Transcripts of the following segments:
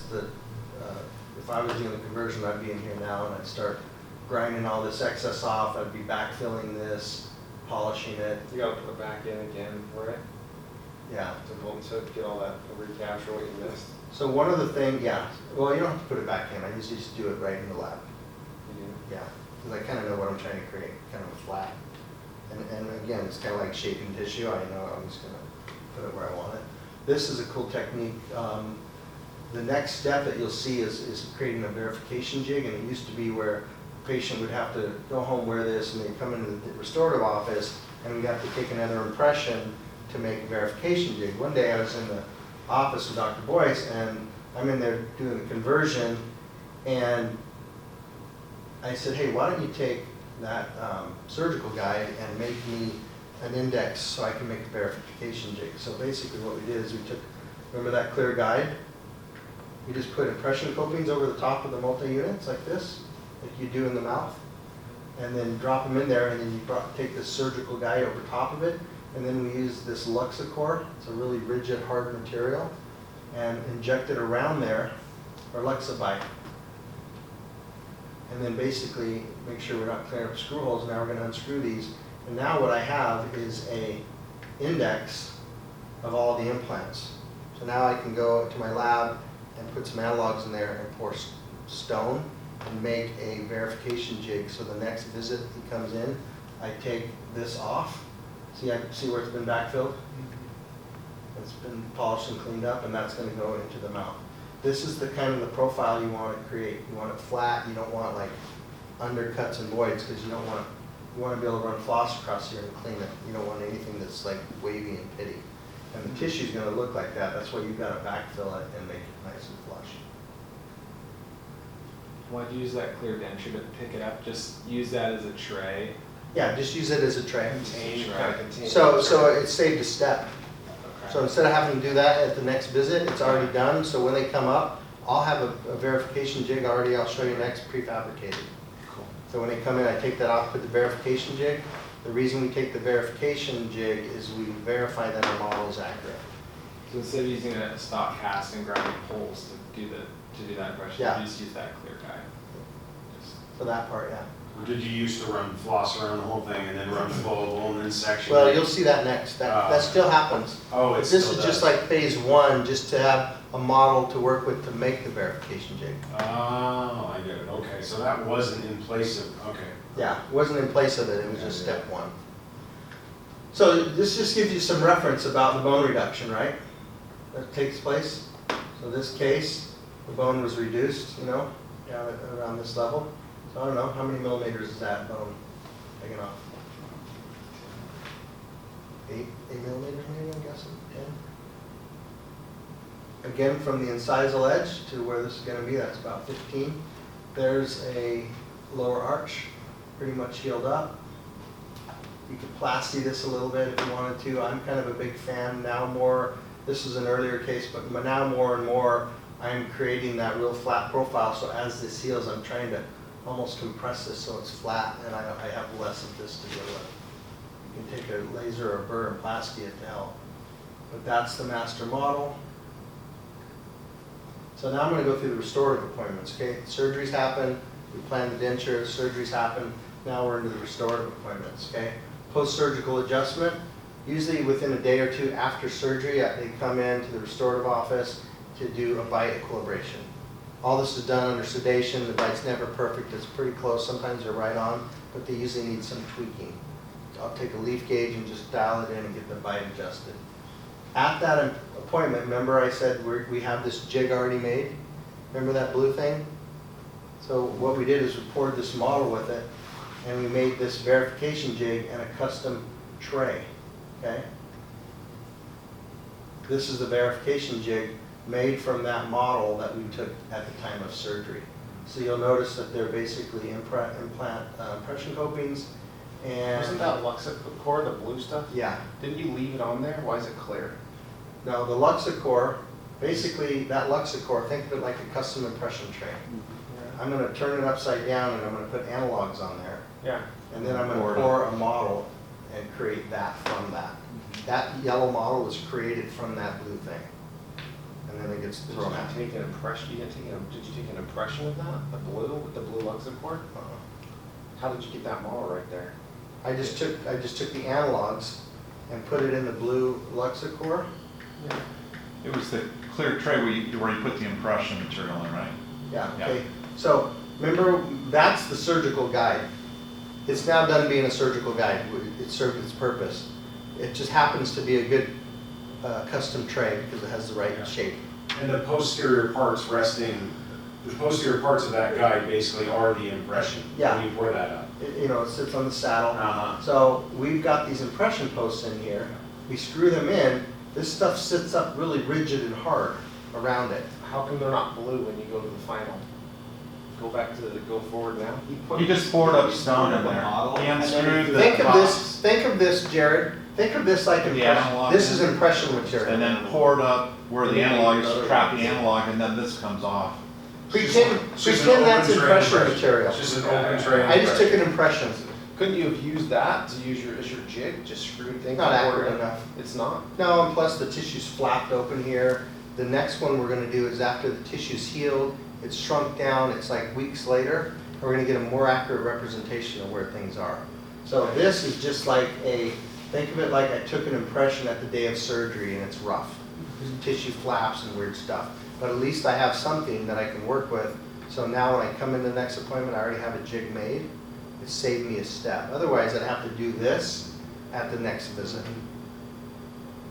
because if I was doing the conversion, I'd be in here now and I'd start grinding all this excess off. I'd be backfilling this, polishing it. You gotta put it back in again for it, Yeah. to get all that, to recapture what you missed. So one of the things, yeah, well, you don't have to put it back in. I usually just do it right in the lab. You do. Yeah, because I kind of know what I'm trying to create, kind of a flat. And again, it's kind of like shaping tissue. I know I'm just going to put it where I want it. This is a cool technique. The next step that you'll see is creating a verification jig, and it used to be where a patient would have to go home, wear this, and they'd come into the restorative office, and we'd have to take another impression to make a verification jig. One day I was in the office with Dr. Boyce, and I'm in there doing the conversion, and I said, hey, why don't you take that surgical guide and make me an index so I can make a verification jig. So basically what we did is we took, remember that clear guide? We just put impression copings over the top of the multi-units like this, like you do in the mouth, and then drop them in there, and then you take this surgical guide over top of it, and then we use this Luxacor, it's a really rigid, hard material, and inject it around there, or Luxabite. And then basically make sure we're not clearing up screw holes. Now we're going to unscrew these. And now what I have is a index of all the implants. So now I can go to my lab and put some analogs in there and pour stone and make a verification jig. So the next visit he comes in, I take this off. See where it's been backfilled? It's been polished and cleaned up, and that's going to go into the mouth. This is the kind of the profile you want to create. You want it flat. You don't want like undercuts and voids, because you want to be able to run floss across here and clean it. You don't want anything that's like wavy and pitty. And the tissue's going to look like that. That's why you've got to backfill it and make it nice and flush. Why'd you use that clear denture to pick it up? Just use that as a tray. Yeah, just use it as a tray. Contain. So it saved a step. So instead of having to do that at the next visit, it's already done. So when they come up, I'll have a verification jig already. I'll show you next, prefabricated. Cool. So when they come in, I take that off, put the verification jig. The reason we take the verification jig is we verify that our model is accurate. So instead of using a stock cast and grinding holes to do that impression, Yeah. you just use that clear guide. For that part, yeah. Or did you used to run floss around the whole thing and then run flowable and then section? Well, you'll see that next. That still happens. Oh, But it this still is just does. like phase one, just to have a model to work with to make the verification jig. Oh, I get it. Okay, so that wasn't in place of, okay. Yeah, it wasn't in place of it, it was just step one. So this just gives you some reference about the bone reduction, right? That takes place. So this case, the bone was reduced, down at around this level. So I don't know, how many millimeters is that bone taken off? 8 millimeters maybe, I'm guessing, 10. Again, from the incisal edge to where this is going to be, that's about 15. There's a lower arch, pretty much healed up. You could plasty this a little bit if you wanted to. I'm kind of a big fan now more. This is an earlier case, but now more and more I'm creating that real flat profile. So as this heals, I'm trying to almost compress this so it's flat, and I have less of this to deal with. You can take a laser or a burr and plasty it to help. But that's the master model. So now I'm going to go through the restorative appointments. Okay, surgeries happen, we plan the denture, surgeries happen. Now we're into the restorative appointments. Okay, post-surgical adjustment. Usually within a day or two after surgery, they come into the restorative office to do a bite equilibration. All this is done under sedation. The bite's never perfect. It's pretty close. Sometimes they're right on, but they usually need some tweaking. I'll take a leaf gauge and just dial it in and get the bite adjusted. At that appointment, remember I said we have this jig already made? Remember that blue thing? So what we did is we poured this model with it, and we made this verification jig and a custom tray. Okay? This is the verification jig made from that model that we took at the time of surgery. So you'll notice that they're basically implant impression copings. And Wasn't that Luxacor, the blue stuff? yeah. Didn't you leave it on there? Why is it clear? Now the Luxacor, basically that Luxacor, think of it like a custom impression tray. I'm going to turn it upside down and I'm going to put analogs on there. Yeah. And then I'm going to pour a model and create that from that. That yellow model was created from that blue thing. and then it gets Did thrown you out. take an impression, did you take an impression of that, the blue, with the blue Luxacord? How did you get that model right there? I just took the analogs and put it in the blue Luxacord. It was the clear tray where you put the impression material in, right? Yeah, Yeah. okay. So remember, that's the surgical guide. It's now done being a surgical guide. It served its purpose. It just happens to be a good custom tray because it has the right shape. And the posterior parts of that guide basically are the impression. Yeah. When you pour that up. It sits on the saddle. Uh-huh. So we've got these impression posts in here. We screw them in. This stuff sits up really rigid and hard around it. How come they're not blue when you go to the final? Go forward now? You just poured up stone in the there. model, He and then unscrewed the Think of box, this, Jared. Think of this like The impression. analog This in. is impression material. and then poured up where the analog is, trap the analog, and then this comes off. Pretend It's just an that's open tray impression material. It's just an open tray. I just took an impression. Couldn't you have used that to use as your jig, just screwed things? Not forward accurate in? enough. It's not? No, and plus the tissue's flapped open here. The next one we're gonna do is after the tissue's healed, it's shrunk down, it's like weeks later, and we're gonna get a more accurate representation of where things are. So this is just like think of it like I took an impression at the day of surgery and it's rough. There's tissue flaps and weird stuff. But at least I have something that I can work with. So now when I come into the next appointment, I already have a jig made. It saved me a step. Otherwise, I'd have to do this at the next visit.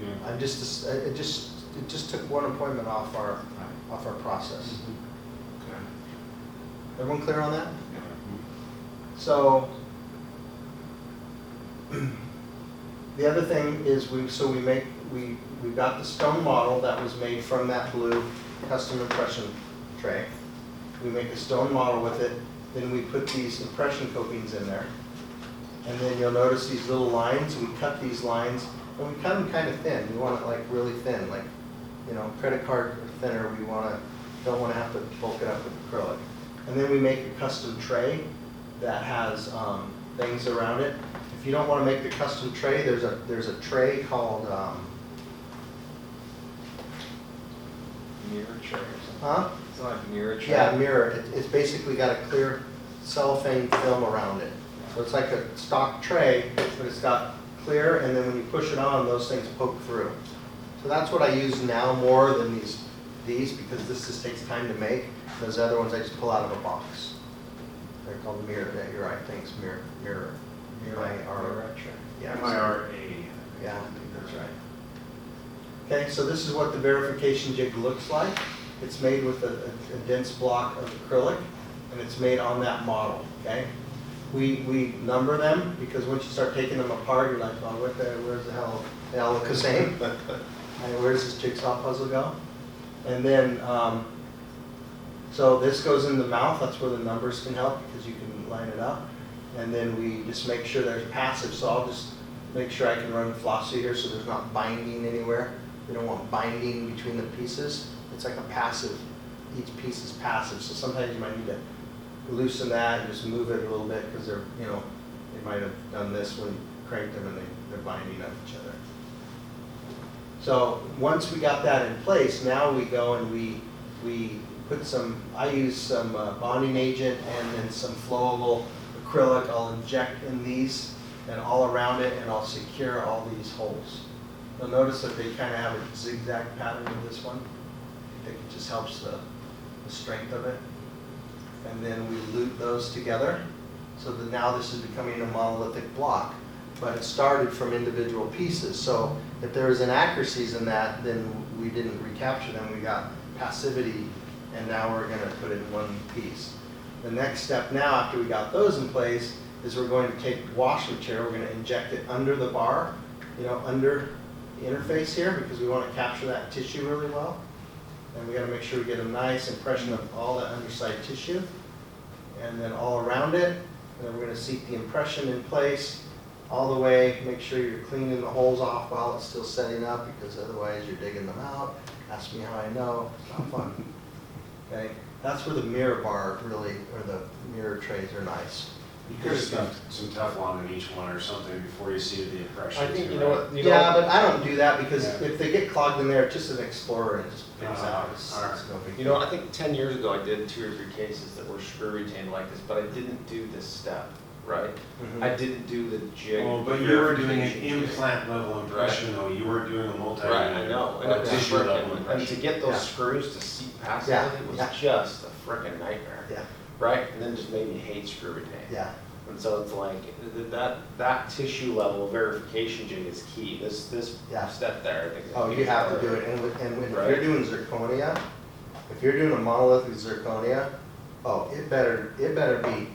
Yeah. It just took one appointment off our process. Okay. Everyone clear on that? So, the other thing is we got the stone model that was made from that blue custom impression tray. We make a stone model with it, then we put these impression copings in there. And then you'll notice these little lines, we cut these lines, and we cut them kind of thin. We want it like really thin, like, credit card thinner. We don't want to have to bulk it up with acrylic. And then we make a custom tray that has things around it. If you don't want to make the custom tray, there's a tray called, Mirror tray or something. huh? It's not like a mirror tray. Yeah, mirror. It's basically got a clear cellophane film around it. So it's like a stock tray, but it's got clear, and then when you push it on, those things poke through. So that's what I use now more than these because this just takes time to make. Those other ones I just pull out of a box. They're called mirror. Yeah, you're right. Thanks, mirror. Mirror tray. Yeah. MIRA. Yeah, I think that's right. Okay, so this is what the verification jig looks like. It's made with a dense block of acrylic, and it's made on that model, okay? We number them, because once you start taking them apart, you're like, oh, where's the hell? They all look the same. And where does this jigsaw puzzle go? And then, so this goes in the mouth, that's where the numbers can help, because you can line it up. And then we just make sure there's passive, so I'll just make sure I can run flossy here so there's not binding anywhere. We don't want binding between the pieces. It's like a passive, each piece is passive, so sometimes you might need to loosen that and just move it a little bit because they're, they might have done this when you cranked them and they're binding up each other. So once we got that in place, now we go and we put I use some bonding agent and then some flowable acrylic. I'll inject in these and all around it, and I'll secure all these holes. You'll notice that they kind of have a zigzag pattern with this one. I think it just helps the strength of it. And then we loop those together so that now this is becoming a monolithic block. But it started from individual pieces. So if there's inaccuracies in that, then we didn't recapture them. We got passivity, and now we're going to put it in one piece. The next step now, after we got those in place, is we're going to take wash material. We're going to inject it under the bar, under the interface here, because we want to capture that tissue really well. And we got to make sure we get a nice impression of all that underside tissue. And then all around it, and then we're going to seat the impression in place all the way. Make sure you're cleaning the holes off while it's still setting up, because otherwise you're digging them out. Ask me how I know. It's not fun. Okay? That's where the mirror bar really, or the mirror trays are nice. You could have stuck some Teflon in each one or something before you seated the impression. I think, too, you know right? what, you know Yeah, what? but I don't do that because Yeah. if they get clogged in there, it's just an Explorer and it just picks Ah, out. It's alright. no big You know, I think 10 years ago I did 2 or 3 cases that were screw retained like this, but I didn't do this step, right? Mhm. I didn't do the jig. Well, but you were doing an verification jig. implant level impression though, you weren't doing a multi. Right, I know, and a it was tissue level frickin', and to impression. get those Yeah. screws to seat past Yeah, everything was yeah. just a frickin' nightmare, Yeah, right? And then just made me hate screw retain. yeah. And so it's like, that tissue level verification jig is key, this Yeah. step there, I think. is Oh, you have to do it, and if you're doing zirconia, if you're doing a monolithic zirconia, oh, it better be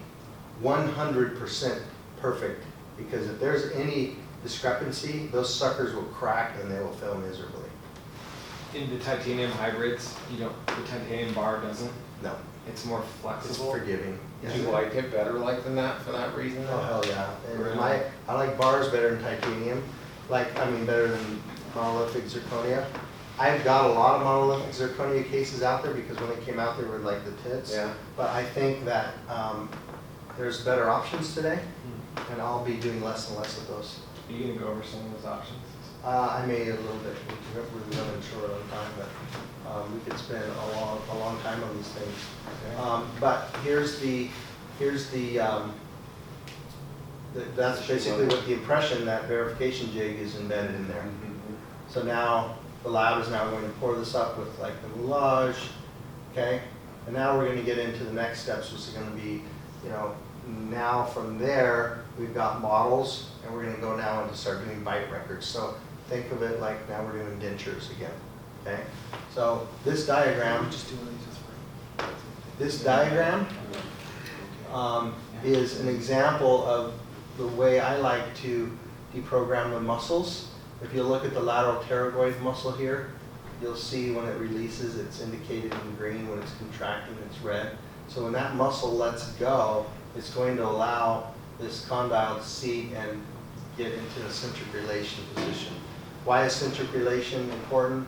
100% perfect, because if there's any discrepancy, those suckers will crack and they will fail miserably. In the titanium hybrids, the titanium bar doesn't, No, it's more it's flexible. forgiving. Do you like it better like than that for that reason? Oh, hell yeah. And Really? I like bars better than titanium, better than monolithic zirconia. I've got a lot of monolithic zirconia cases out there because when they came out, they were like the tits. Yeah. But I think that there's better options today, Hmm. and I'll be doing less and less of those. Are you gonna go over some of those options? I may a little bit, we're running short on time, but we could spend a long time on these things. But that's basically what the impression, that verification jig is embedded in there. So now, the lab is now going to pour this up with like the moulage, okay? And now we're gonna get into the next steps, which is gonna be, now from there, we've got models, and we're gonna go now and start doing bite records. So think of it like now we're doing dentures again, okay? So this diagram, is an example of the way I like to deprogram the muscles. If you look at the lateral pterygoid muscle here, you'll see when it releases, it's indicated in green. When it's contracting, it's red. So when that muscle lets go, it's going to allow this condyle to seat and get into a centric relation position. Why is centric relation important?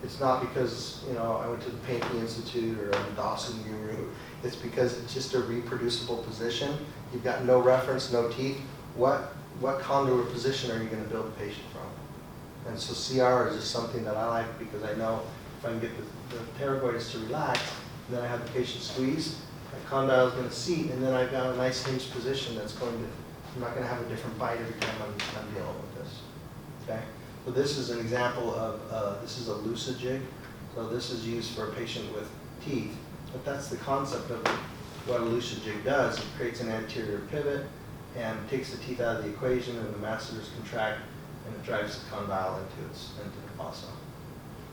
It's not because, I went to the Painting Institute or I'm a Dawson guru. It's because it's just a reproducible position. You've got no reference, no teeth. What contour position are you going to build the patient from? And so CR is just something that I like because I know if I can get the pterygoids to relax, and then I have the patient squeeze, that condyle is going to seat, and then I've got a nice hinged position that's going to, I'm not going to have a different bite every time I'm dealing with this. Okay? So this is an example of, this is a lucid jig. So this is used for a patient with teeth. But that's the concept of what a lucid jig does. It creates an anterior pivot and takes the teeth out of the equation, and the masseters contract, and it drives the condyle into the fossa.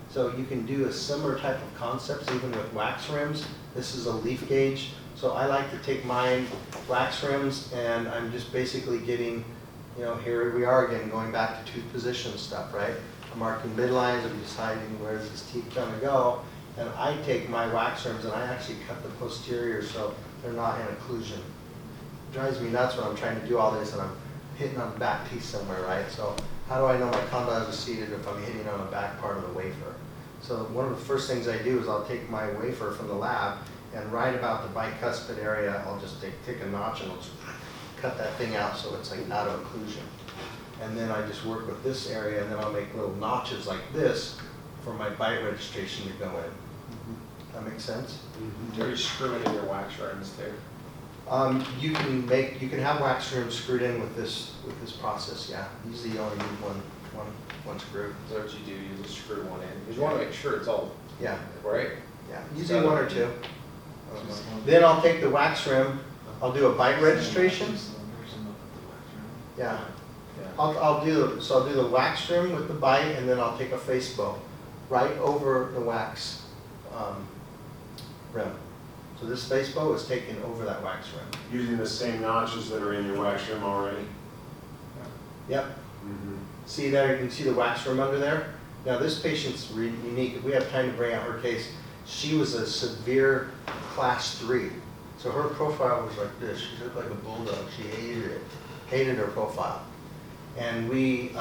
So you can do a similar type of concepts even with wax rims. This is a leaf gauge. So I like to take my wax rims, and I'm just basically getting, here we are again, going back to tooth position stuff, right? I'm marking midlines, I'm deciding where is this teeth gonna go, and I take my wax rims and I actually cut the posterior so they're not in occlusion. It drives me nuts when I'm trying to do all this and I'm hitting on the back teeth somewhere, right? So how do I know my condyles are seated if I'm hitting on the back part of the wafer? So one of the first things I do is I'll take my wafer from the lab, and right about the bicuspid area, I'll just take a notch and I'll just cut that thing out so it's like out of occlusion. And then I just work with this area, and then I'll make little notches like this for my bite registration to go in. That makes sense? Are you screwing in your wax rims too? You can have wax rims screwed in with this process, yeah. Usually you only need one screw. Is that what you do? You just screw one in? Because you want to make sure it's all Yeah, right. yeah, usually one or two. Then I'll take the wax rim, I'll do a bite registration. Yeah, I'll do the wax rim with the bite, and then I'll take a face bow right over the wax rim. So this face bow is taken over that wax rim. Using the same notches that are in your wax trim already. Yep. See there, you can see the wax rim under there. Now this patient's unique. If we have time to bring out her case, she was a severe class 3. So her profile was like this. She looked like a bulldog. She hated her profile. And we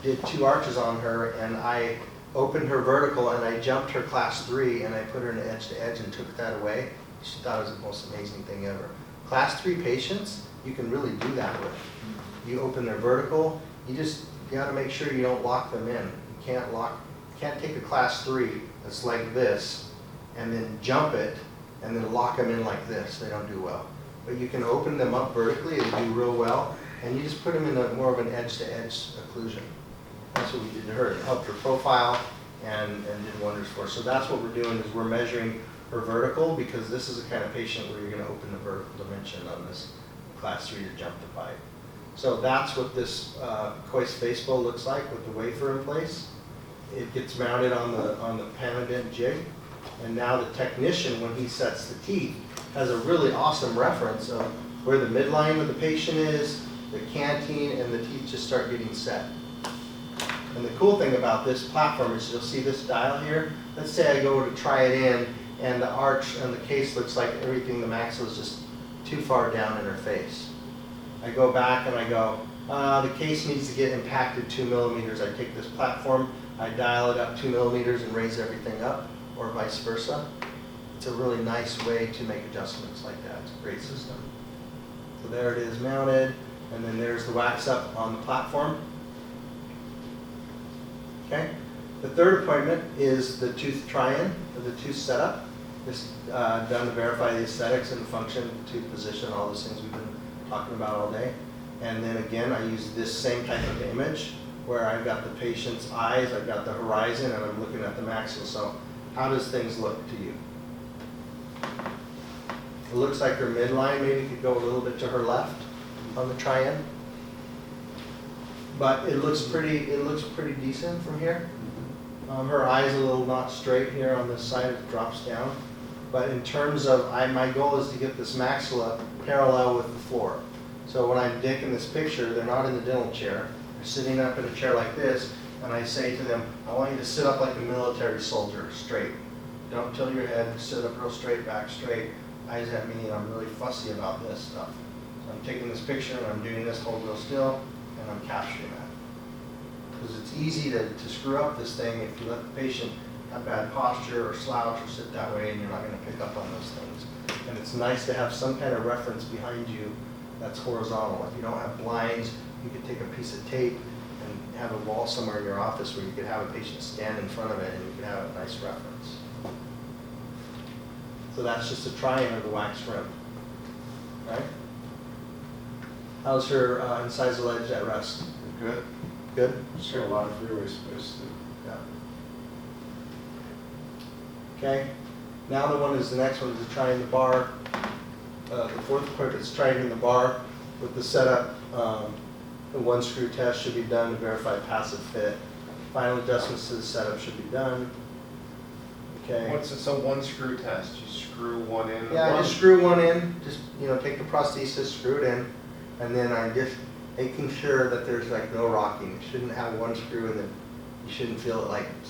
did 2 arches on her, and I opened her vertical and I jumped her class 3 and I put her in edge to edge and took that away. She thought it was the most amazing thing ever. Class 3 patients, you can really do that with. You open their vertical, you gotta make sure you don't lock them in. You can't take a Class 3 that's like this and then jump it and then lock them in like this. They don't do well. But you can open them up vertically, they do real well, and you just put them in more of an edge-to-edge occlusion. That's what we did to her. It helped her profile and did wonders for her. So that's what we're doing, is we're measuring her vertical, because this is the kind of patient where you're going to open the vertical dimension on this Class 3 to jump the pipe. So that's what this Coist face bow looks like with the wafer in place. It gets mounted on the Panadent jig, and now the technician, when he sets the teeth, has a really awesome reference of where the midline of the patient is, the canteen, and the teeth just start getting set. And the cool thing about this platform is you'll see this dial here. Let's say I go to try it in, and the arch and the case looks like everything, the maxilla is just too far down in her face. I go back and I go, the case needs to get impacted 2 millimeters. I take this platform, I dial it up 2 millimeters and raise everything up, or vice versa. It's a really nice way to make adjustments like that. It's a great system. So there it is mounted, and then there's the wax up on the platform. Okay. The third appointment is the tooth try-in, or the tooth setup. This done to verify the aesthetics and the function, tooth position, all those things we've been talking about all day. And then again, I use this same type of image where I've got the patient's eyes, I've got the horizon, and I'm looking at the maxilla. So how does things look to you? It looks like her midline maybe could go a little bit to her left on the try-in. But it looks pretty decent from here. Her eye's a little not straight here on this side, it drops down. But in terms of, my goal is to get this maxilla parallel with the floor. So when I'm taking this picture, they're not in the dental chair. They're sitting up in a chair like this, and I say to them, I want you to sit up like a military soldier, straight. Don't tilt your head, sit up real straight, back straight. Eyes at me, and I'm really fussy about this stuff. So I'm taking this picture, and I'm doing this, hold real still, and I'm capturing that. Because it's easy to screw up this thing if you let the patient have bad posture or slouch or sit that way, and you're not going to pick up on those things. And it's nice to have some kind of reference behind you that's horizontal. If you don't have blinds, you could take a piece of tape and have a wall somewhere in your office where you could have a patient stand in front of it and you could have a nice reference. So that's just a try-in of the wax rim. Right? How's her incisal edge at rest? Good. Good? Just got a lot of freeway space too. Yeah. Okay, now the next one is to try in the bar. The fourth part is trying in the bar with the setup. The 1 screw test should be done to verify passive fit. Final adjustments to the setup should be done. Okay. So 1 screw test, you screw one in? Yeah, just screw one in, just, take the prosthesis, screw it in, and then I'm just making sure that there's like no rocking. You shouldn't have 1 screw and then you shouldn't feel it like